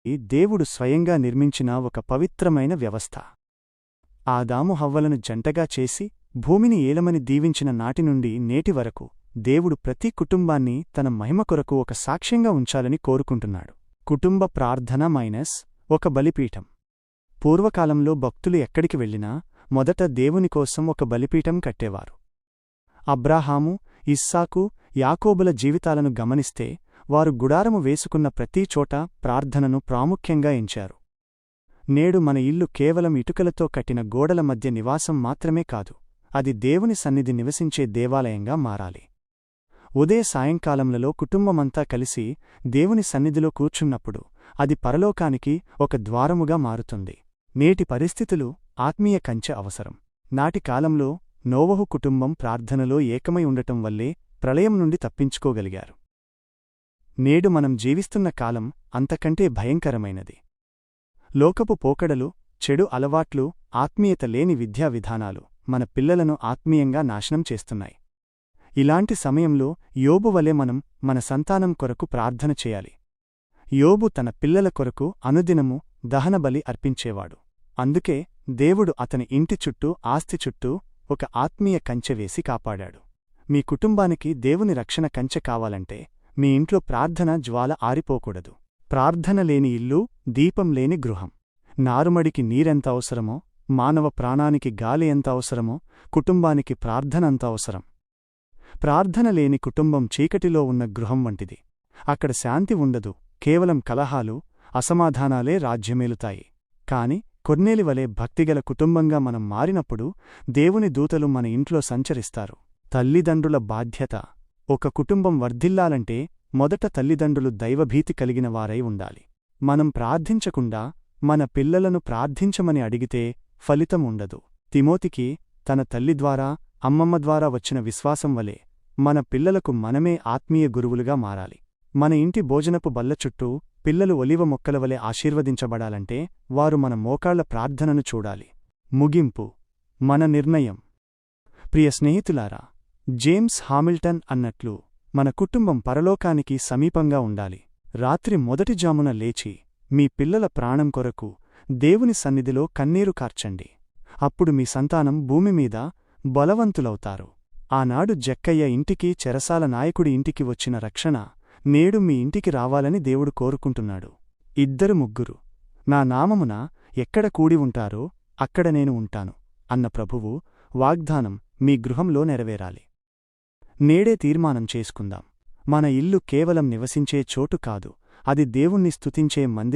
దేవుడు స్వయంగా నిర్మించిన ఒక పవిత్రమైన వ్యవస్థ. ఆదాము హవ్వలను జంటగా చేసి భూమిని ఏలమని దీవించిన నాటి నుండి నేటి వరకు దేవుడు ప్రతి కుటుంబాన్ని తన మహిమ కొరకు ఒక సాక్ష్యంగా ఉంచాలని కోరుకుంటున్నాడు. కుటుంబ ప్రార్థన ఒక బలిపీఠం. పూర్వకాలంలో భక్తులు ఎక్కడికి వెళ్ళినా మొదట దేవుని కోసం ఒక బలిపీఠం కట్టేవారు. అబ్రాహాము, ఇస్సాకు, యాకోబుల జీవితాలను గమనిస్తే వారు గుడారము వేసుకున్న ప్రతి చోట ప్రార్థనను ప్రాముఖ్యంగా ఎంచారు. నేడు మన ఇల్లు కేవలం ఇటుకలతో కట్టిన గోడల మధ్య నివాసం మాత్రమే కాదు, అది దేవుని సన్నిధి నివసించే దేవాలయంగా మారాలి. ఉదయ సాయంకాలములలో కుటుంబమంతా కలిసి దేవుని సన్నిధిలో కూర్చున్నప్పుడు అది పరలోకానికి ఒక ద్వారముగా మారుతుంది. నేటి పరిస్థితులు ఆత్మీయ కంచె అవసరం. నాటి కాలంలో నోవహు కుటుంబం ప్రార్థనలో ఏకమై ఉండటం వల్లే ప్రళయం నుండి తప్పించుకోగలిగారు. నేడు మనం జీవిస్తున్న కాలం అంతకంటే భయంకరమైనది. లోకపు పోకడలు, చెడు అలవాట్లు, ఆత్మీయత లేని విద్యా విధానాలు మన పిల్లలను ఆత్మీయంగా నాశనం చేస్తున్నాయి. ఇలాంటి సమయంలో యోబు వలె మనం మన సంతానం కొరకు ప్రార్థన చేయాలి. యోబు తన పిల్లల కొరకు అనుదినము దహనబలి అర్పించేవాడు. అందుకే దేవుడు అతని ఇంటి చుట్టూ, ఆస్తి చుట్టూ ఒక ఆత్మీయ కంచె వేసి కాపాడాడు. మీ కుటుంబానికి దేవుని రక్షణ కంచె కావాలంటే మీ ఇంట్లో ప్రార్థన జ్వాల ఆరిపోకూడదు. ప్రార్థన లేని ఇల్లు, దీపం లేని గృహం. నారుమడికి నీరెంత అవసరమో, మానవ ప్రాణానికి గాలి ఎంత అవసరమో, కుటుంబానికి ప్రార్థన అంత అవసరం. ప్రార్థన లేని కుటుంబం చీకటిలో ఉన్న గృహం వంటిది. అక్కడ శాంతి ఉండదు, కేవలం కలహాలు, అసమాధానాలే రాజ్యమేలుతాయి. కాని కొర్నేలివలే భక్తిగల కుటుంబంగా మనం మారినప్పుడు దేవుని దూతలు మన ఇంట్లో సంచరిస్తారు. తల్లిదండ్రుల బాధ్యత. ఒక కుటుంబం వర్ధిల్లాలంటే మొదట తల్లిదండ్రులు దైవభీతి కలిగిన వారై ఉండాలి. మనం ప్రార్థించకుండా మన పిల్లలను ప్రార్థించమని అడిగితే ఫలితం ఉండదు. తిమోతికి తన తల్లి ద్వారా, అమ్మమ్మ ద్వారా వచ్చిన విశ్వాసం వలె మన పిల్లలకు మనమే ఆత్మీయ గురువులుగా మారాలి. మన ఇంటి భోజనపు బల్ల చుట్టూ పిల్లలు ఒలివ మొక్కల వలె ఆశీర్వదించబడాలంటే వారు మన మోకాళ్ల ప్రార్థనను చూడాలి. ముగింపు. మన నిర్ణయం. ప్రియ స్నేహితులారా, జేమ్స్ హామిల్టన్ అన్నట్లు మన కుటుంబం పరలోకానికి సమీపంగా ఉండాలి. రాత్రి మొదటి జామున లేచి మీ పిల్లల ప్రాణం కొరకు దేవుని సన్నిధిలో కన్నీరు కార్చండి. అప్పుడు మీ సంతానం భూమిమీద బలవంతులవుతారు. ఆనాడు జక్కయ్య ఇంటికి, చెరసాల నాయకుడి ఇంటికి వచ్చిన రక్షణ నేడు మీ ఇంటికి రావాలని దేవుడు కోరుకుంటున్నాడు. 2-3 నా నామమున ఎక్కడ కూడి ఉంటారో అక్కడ నేను ఉంటాను అన్న ప్రభువు వాగ్దానం మీ గృహంలో నెరవేరాలి. నేడే తీర్మానం చేసుకుందాం. మన ఇల్లు కేవలం నివసించే చోటు కాదు, అది దేవుణ్ణి స్తుతించే మందిరం.